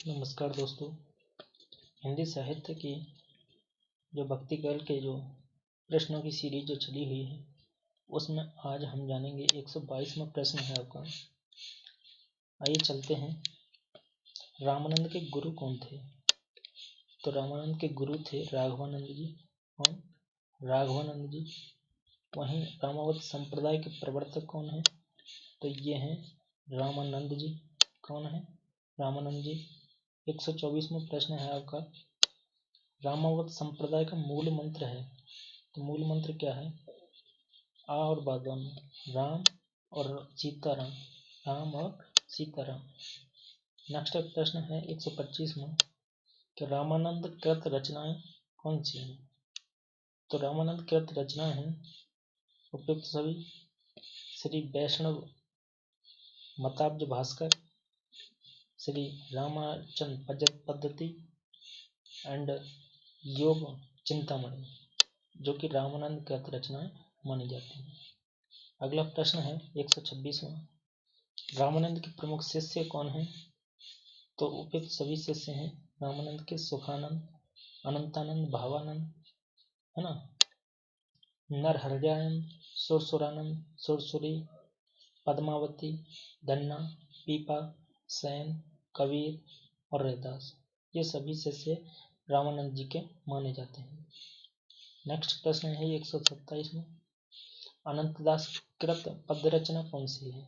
नमस्कार दोस्तों। हिंदी साहित्य की जो भक्ति काल के जो प्रश्नों की सीरीज जो चली हुई है उसमें आज हम जानेंगे 122वां प्रश्न है आपका। आइए चलते हैं। रामानंद के गुरु कौन थे? तो रामानंद के गुरु थे राघवानंद जी। कौन? राघवानंद जी। वहीं रामावत संप्रदाय के प्रवर्तक कौन है? तो ये हैं रामानंद जी। कौन है? रामानंद जी। 124वां प्रश्न है आपका। रामावत संप्रदाय का मूल मंत्र है, तो मूल मंत्र क्या है? आ और बा दोनों, राम और सीताराम, राम और सीताराम। नेक्स्ट प्रश्न है 125वां कि रामानंद कृत रचनाएं कौन सी हैं? तो रामानंद कृत रचनाएं हैं उपयुक्त सभी श्री वैष्णव मताब्ज भास्कर, श्री रामाचंद्र पद्धति एंड योग चिंतामणि, जो कि रामानंद कृत रचनाएं मानी जाती हैं। अगला प्रश्न है 126वां। रामानंद के प्रमुख शिष्य कौन हैं? तो उपयुक्त सभी शिष्य हैं रामानंद के सुखानंद, अनंतानंद, भावानंद, है ना, नरहृदयानंद, सुरसुरानंद, सुरसुरी, पद्मावती, धन्ना, पीपा, सैन, कबीर और रैदास। ये सभी शिष्य रामानंद जी के माने जाते हैं। नेक्स्ट प्रश्न है 127 में। अनंतदास कृत पद्य रचना कौन सी है?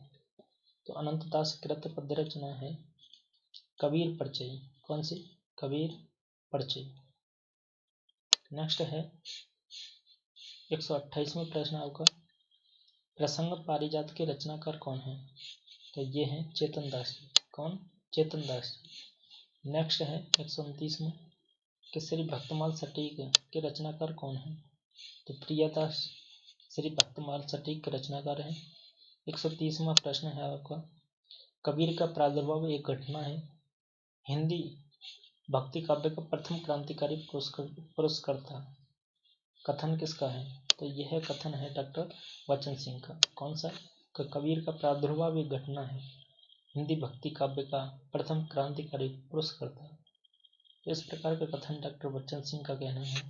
तो अनंतदास कृत पद्य रचना है कबीर परिचय। कौन सी? कबीर परिचय। नेक्स्ट है 128वां प्रश्न आपका। प्रसंग पारिजात के रचनाकार कौन है? तो ये हैं चेतन दास जी। कौन? चेतन दास जी। नेक्स्ट है 129वां कि श्री भक्तमाल सटीक के रचनाकार कौन है? तो प्रियदास श्री भक्तमाल सटीक के रचनाकार हैं। 130वां प्रश्न है आपका। कबीर का प्रादुर्भाव एक घटना है। हिंदी भक्ति काव्य का प्रथम क्रांतिकारी पुरस्कर्ता कथन किसका है? तो यह कथन है डॉक्टर वचन सिंह का। कौन सा? कबीर का प्रादुर्भाव एक घटना है, हिंदी भक्ति काव्य का प्रथम क्रांतिकारी पुरस्कर्ता। इस प्रकार का कथन डॉक्टर वचन सिंह का कहना है।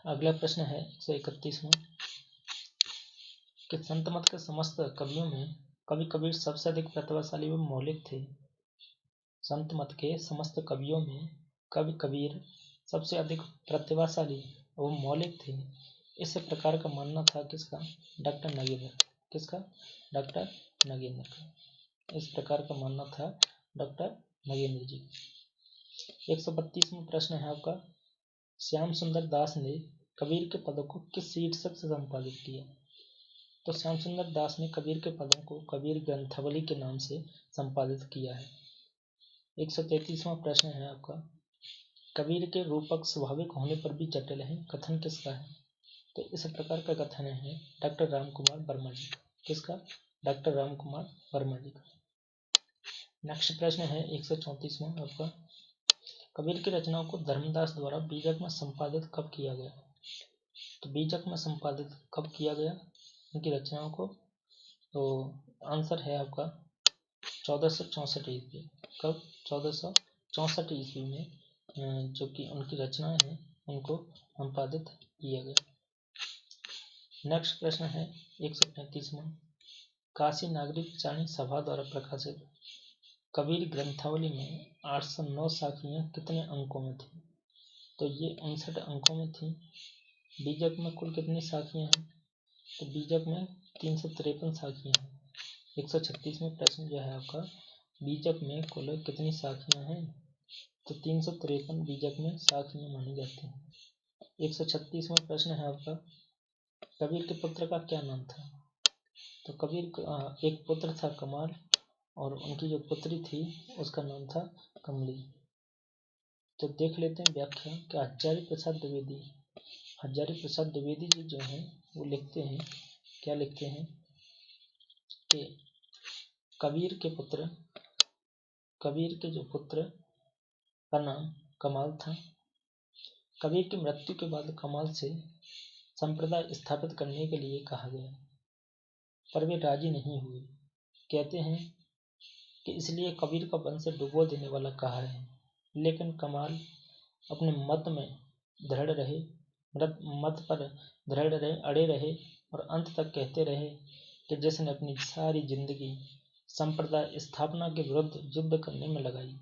अगला प्रश्न है 131वां कि संत मत के समस्त कवियों में कवि कबीर सबसे अधिक प्रतिभाशाली व मौलिक थे। संत मत के समस्त कवियों में कवि कबीर सबसे अधिक प्रतिभाशाली व मौलिक थे। इस प्रकार का मानना था किसका? डॉक्टर नगेंद्र। किसका? डॉक्टर नगेंद्र का। इस प्रकार का मानना था डॉक्टर नगेंद्र जी। 132वां प्रश्न है आपका। श्याम सुंदर दास ने कबीर के पदों को किस शीर्षक से संपादित किया? तो श्याम सुंदर दास ने कबीर के पदों को कबीर ग्रंथावली के नाम से संपादित किया है। 133वां प्रश्न है आपका। कबीर के रूपक स्वाभाविक होने पर भी जटिल है, कथन किसका है? तो इस प्रकार का कथन है डॉक्टर राम कुमार वर्मा जी का। किसका? डॉक्टर राम कुमार वर्मा जी का। नेक्स्ट प्रश्न है 134वां आपका। कबीर की रचनाओं को धर्मदास द्वारा बीजक में संपादित कब किया गया? तो बीजक में संपादित कब किया गया उनकी रचनाओं को? तो आंसर है आपका 1464 ईस्वी। कब? 1464 ईस्वी में जो कि उनकी रचनाएं हैं उनको संपादित किया गया। नेक्स्ट प्रश्न है 135वां। काशी नागरिक चाणी सभा द्वारा प्रकाशित कबीर ग्रंथावली में 809 साखियां कितने अंकों में थी? तो ये 59 अंकों में थी। बीजक में कुल कितनी साखियां हैं? तो बीजक में 353 साखियां हैं। 136वां प्रश्न जो है आपका, बीजक में कुल कितनी साखियां हैं? तो 353 बीजक में साखियां मानी जाती हैं। 136वां प्रश्न है आपका। कबीर के पुत्र का क्या नाम था? तो कबीर का एक पुत्र था कमाल और उनकी जो पुत्री थी उसका नाम था कमली। तो देख लेते हैं व्याख्या कि हजारी प्रसाद द्विवेदी, हजारी प्रसाद द्विवेदी जी जो हैं वो लिखते हैं, क्या लिखते हैं कि कबीर के जो पुत्र का नाम कमाल था। कबीर की मृत्यु के बाद कमाल से संप्रदाय स्थापित करने के लिए कहा गया, पर वे राजी नहीं हुए। कहते हैं कि इसलिए कबीर का वंश डुबो देने वाला कहा है। लेकिन कमाल अपने मत में दृढ़ रहे, मत पर दृढ़ रहे, अड़े रहे और अंत तक कहते रहे कि जिसने अपनी सारी जिंदगी संप्रदाय स्थापना के विरुद्ध युद्ध करने में लगाई,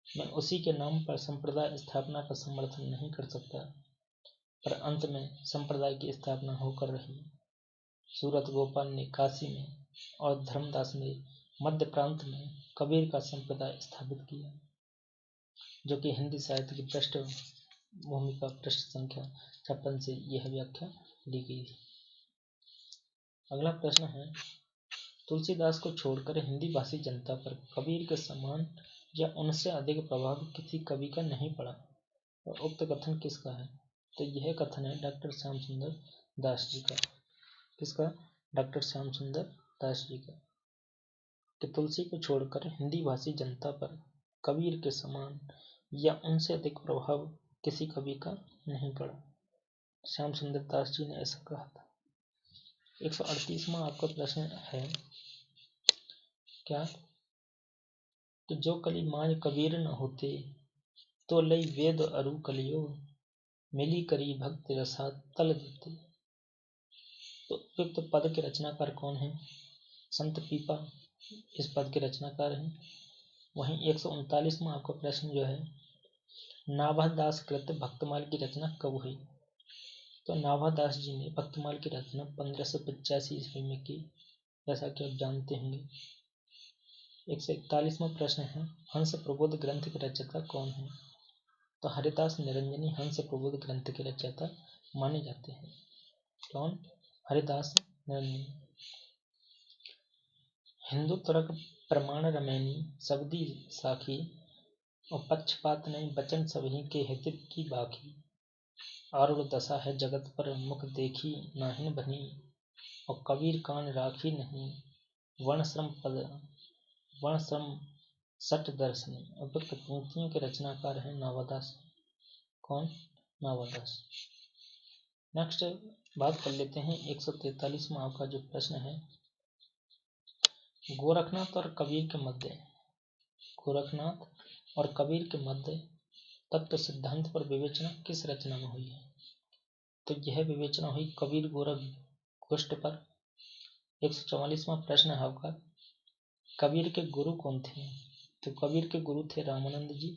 मैं उसी के नाम पर संप्रदाय स्थापना का समर्थन नहीं कर सकता। पर अंत में संप्रदाय की स्थापना होकर रही। सूरत गोपाल ने काशी में और धर्मदास ने मध्य प्रांत में कबीर का संप्रदाय स्थापित किया, जो कि हिंदी साहित्य की पृष्ठभूमि का पृष्ठ संख्या 56 से यह व्याख्या ली गई है। अगला प्रश्न है, तुलसीदास को छोड़कर हिंदी भाषी जनता पर कबीर के समान या उनसे अधिक प्रभाव किसी कवि का नहीं पड़ा, और उक्त कथन किसका है? तो यह कथन है डॉक्टर श्याम सुंदर दास जी का। किसका? डॉक्टर श्याम सुंदर दास जी का, कि तुलसी को छोड़कर हिंदी भाषी जनता पर कबीर के समान या उनसे अधिक प्रभाव किसी कवि का नहीं पड़ा। श्याम सुंदर दास जी ने ऐसा कहा था। 138वां आपका प्रश्न है क्या? तो जो कली माय कबीर न होते, तो लई वेद अरु कलियो, मिली करी भक्ति रसा तल देते। तो उपयुक्त पद के रचनाकार कौन है? संत पीपा इस पद के रचनाकार हैं। वहीं 139वां आपका प्रश्न जो है, नाभादास कृत भक्तमाल की रचना कब हुई? तो नाभादास जी ने भक्तमाल की रचना 1585 ईस्वी में की, जैसा कि आप जानते होंगे। 141वां प्रश्न है, हंस प्रबोध ग्रंथ के रचयिता कौन है? तो हरिदास निरंजनी हंस प्रबोध ग्रंथ के रचयिता माने जाते हैं। कौन? हरिदास निरंजनी। हिंदू तुरक प्रमाण रमैनी सबदी साखी, और पक्षपात नहीं बचन सबही के हित की बाकी। आरूढ़ दशा है जगत पर मुख देखी नाहिन बनी, और कबीर कान राखी नहीं वर्णश्रम सट दर्शनी। उपयुक्त पंक्तियों के रचनाकार हैं नाभादास। कौन? नाभादास। नेक्स्ट बात कर लेते हैं 143वां आपका जो प्रश्न है, गोरखनाथ और कबीर के मध्य, गोरखनाथ और कबीर के मध्य तत्व सिद्धांत पर विवेचना किस रचना में हुई है? तो यह विवेचना हुई कबीर गोरख गोष्ठ पर। 144वां प्रश्न है आपका, कबीर के गुरु कौन थे? तो कबीर के गुरु थे रामानंद जी।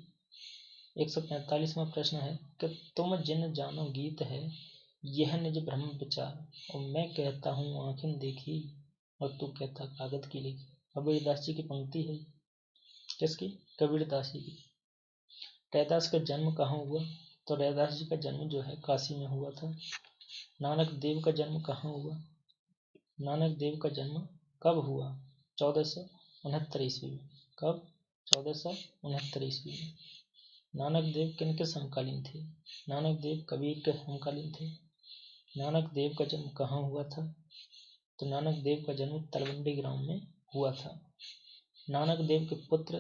145वां प्रश्न है कि तुम जिन जानो गीत है यह निज ब्रह्म विचार, और मैं कहता हूँ आंखें देखी और तू कहता कागज की लिखी। कबीरदास जी की पंक्ति है। किसकी? कबीरदास जी की। रैदास का जन्म कहाँ हुआ? तो रैदास जी का जन्म जो है काशी में हुआ था। नानक देव का जन्म कहाँ हुआ? नानक देव का जन्म कब हुआ? 1469 ईस्वी में। कब? 1469 ईस्वी में। नानक देव किनके समकालीन थे? नानक देव कबीर के समकालीन थे। नानक देव का जन्म कहाँ हुआ था? तो नानक देव का जन्म तलवंडी ग्राम में हुआ था। नानक देव के पुत्र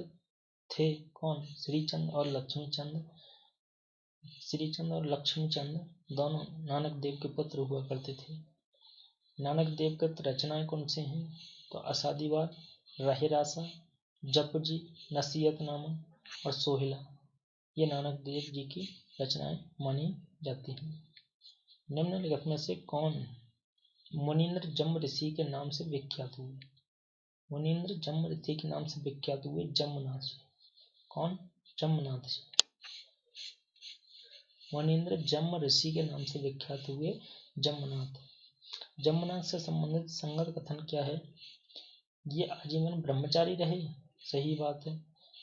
थे कौन? श्रीचंद और लक्ष्मीचंद। श्रीचंद और लक्ष्मीचंद दोनों नानक देव के पुत्र हुआ करते थे। नानक देव के रचनाएं कौन से हैं? तो असादीवाद, राहिरासा, जपुजी, नसीहतनामा और सोहिला, ये नानक देव जी की रचनाएं मानी जाती हैं। निम्नलिखित में से कौन मुनींद्र जम्ब ऋषि के नाम से विख्यात हुए? मुनींद्र जम्ब ऋषि के नाम से विख्यात हुए जम्बनाथ जी। कौन? जम्बनाथ जी। मुनींद्र जम्ब ऋषि के नाम से विख्यात हुए जम्बनाथ। जम्बनाथ से संबंधित संगत कथन क्या है? ये आजीवन ब्रह्मचारी रहे, सही बात है।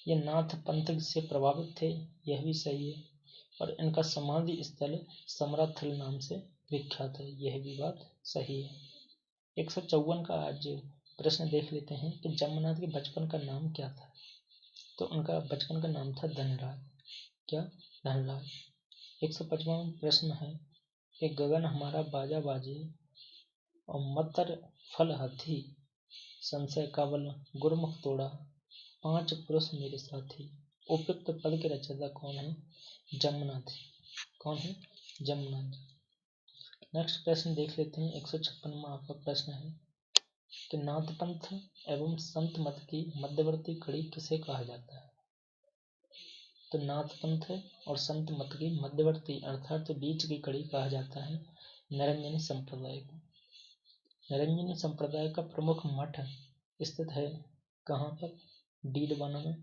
ये नाथ पंथ से प्रभावित थे, यह भी सही है। और इनका समाधि स्थल समराथल नाम से विख्यात है, यह भी बात सही है। 154 का आज प्रश्न देख लेते हैं कि जम्बनाथ के बचपन का नाम क्या था? तो उनका बचपन का नाम था धनराज। क्या? धनराज। 155 प्रश्न है कि गगन हमारा बाजा बाजे और मतर फल हाथी, संशय काबल गुरमुख तोड़ा, 5 पुरुष मेरे साथी। उपयुक्त पद के रचयिता कौन है? जम्बनाथ। कौन है? जम्बनाथ। नेक्स्ट प्रश्न देख लेते हैं 156वां आपका प्रश्न है कि नाथ पंथ एवं संत मत की मध्यवर्ती कड़ी किसे कहा जाता है? तो नाथ पंथ और संत मत की मध्यवर्ती अर्थात बीच की कड़ी कहा जाता है निरंजनी संप्रदाय को। निरंजनी संप्रदाय का प्रमुख मठ स्थित है कहाँ पर? डीडवाना में।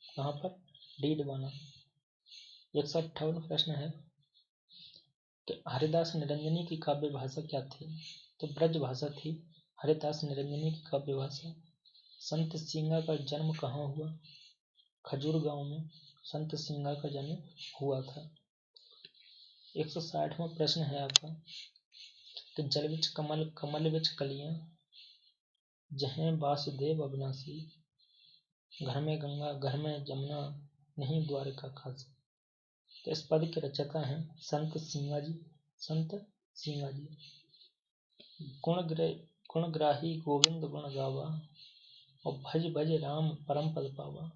कहाँ पर? डीडवाना। 158 प्रश्न है कि हरिदास निरंजनी की काव्य भाषा क्या थी? तो ब्रज भाषा थी हरिदास निरंजनी की काव्य भाषा। संत सिंगा का जन्म कहाँ हुआ? खजूर गांव में संत सिंगा का जन्म हुआ था। 160वां प्रश्न है आपका कि जल बिच कमल कमल बिच कलियां जहें वासुदेव अविनाशी, घर में गंगा घर में जमुना नहीं द्वारिका खासी। तो इस पद के रचयिता हैं संत सिंगा जी। संत सिंगा जी। गुणग्राही गोविंद गुण गावा और भज भज राम परम पद पावा।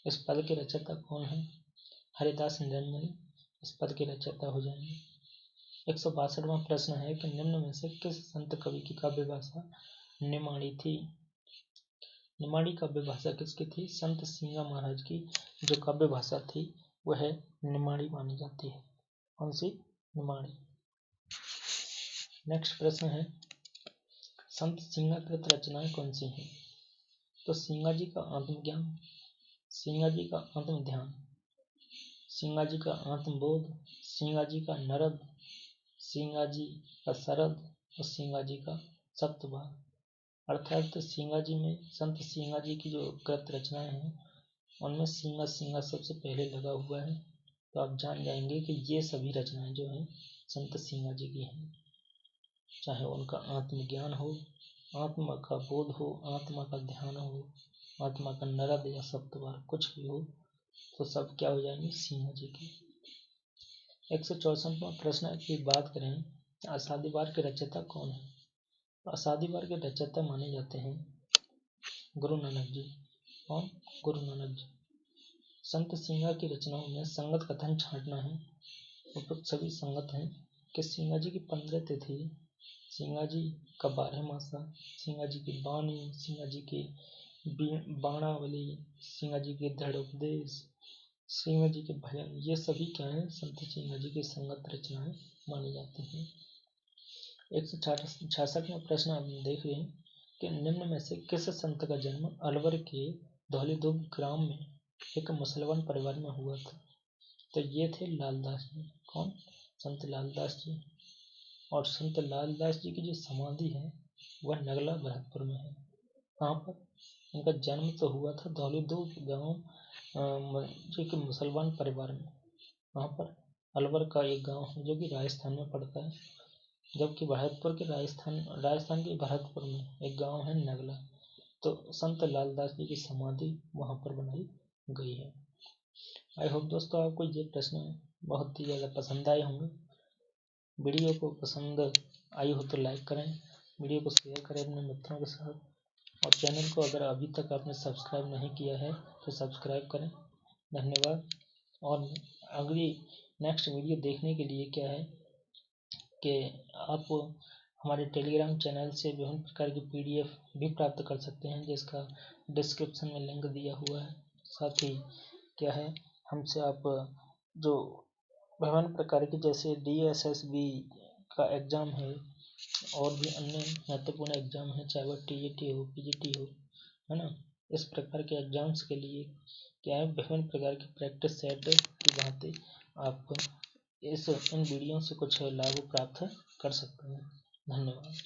इस पद के रचयिता कौन है? हरिदास निरंजनी इस पद के रचयिता हो जाएंगे। 162वां प्रश्न है कि निम्न में से किस संत कवि की काव्य भाषा निमाड़ी थी? निमाड़ी काव्य भाषा किसकी थी? संत सिंगा महाराज की जो काव्य भाषा थी वह निमाड़ी मानी जाती है। कौन सी? निमाड़ी। नेक्स्ट प्रश्न है संत सिंगा कृत रचनाएं कौन सी हैं? तो सिंगा जी का आत्मज्ञान, सिंगा जी का आत्म ध्यान, सिंगा जी का आत्मबोध, सिंगा जी का नरद, सिंगा जी का सरद और सिंगा जी का सप्तवार। अर्थात सिंगा जी में संत सिंगा जी की जो कृत रचनाएं हैं उनमें सिंगा सिंगा सबसे पहले लगा हुआ है। तो आप जान जाएंगे कि ये सभी रचनाएं जो हैं संत सिंगा जी की हैं। चाहे उनका आत्मज्ञान हो, आत्मा का बोध हो, आत्मा का ध्यान हो, आत्मा का नरद या सप्तवार कुछ भी हो तो सब क्या हो जाएंगे? सिंगा जी की। 164वां प्रश्न की बात करें आषाढ़ी वार के रचयिता कौन है? आषाढ़ी वार के रचयिता माने जाते हैं गुरु नानक जी। कौन? गुरु नानक जी। संत सिंगा की रचनाओं में संगत कथन छांटना है। उपयुक्त सभी संगत हैं कि सिंगा जी की 15 तिथि, सिंगा जी का 12 मासा, सिंगा जी की बानी, सिंगा जी की बाणावली, सिंगा जी के दृढ़ उपदेश, सिंगा जी के भजन, ये सभी क्या है? संत सिंगा जी की संगत रचनाएं मानी जाती हैं। 166वां प्रश्न आप देख रहे हैं कि निम्न में से किस संत का जन्म अलवर के धौलीधुप ग्राम में एक मुसलमान परिवार में हुआ था? तो ये थे लालदास जी। कौन? संत लालदास जी। और संत लालदास जी की जो समाधि है वह नगला भरतपुर में है। कहाँ पर? इनका जन्म तो हुआ था धौलीधुप गाँव जो कि मुसलमान परिवार में। वहाँ पर अलवर का एक गांव है जो कि राजस्थान में पड़ता है, जबकि भरतपुर के राजस्थान के भरतपुर में एक गांव है नगला। तो संत लालदास जी की समाधि वहाँ पर बनाई गई है। आई होप दोस्तों आपको ये प्रश्न बहुत ही ज़्यादा पसंद आए होंगे। वीडियो को पसंद आई हो तो लाइक करें, वीडियो को शेयर करें अपने मित्रों के साथ, और चैनल को अगर अभी तक आपने सब्सक्राइब नहीं किया है तो सब्सक्राइब करें। धन्यवाद। और अगली नेक्स्ट वीडियो देखने के लिए क्या है कि आप हमारे टेलीग्राम चैनल से विभिन्न प्रकार की PDF भी प्राप्त कर सकते हैं जिसका डिस्क्रिप्शन में लिंक दिया हुआ है। साथ ही क्या है हमसे आप जो विभिन्न प्रकार की जैसे DSSB का एग्ज़ाम है और भी अन्य महत्वपूर्ण एग्ज़ाम है, चाहे वह TET हो, PGT हो, है ना, इस प्रकार के एग्ज़ाम्स के लिए क्या है विभिन्न प्रकार की प्रैक्टिस सेट की भांति आप इन वीडियो से कुछ लाभ प्राप्त कर सकते हैं। धन्यवाद।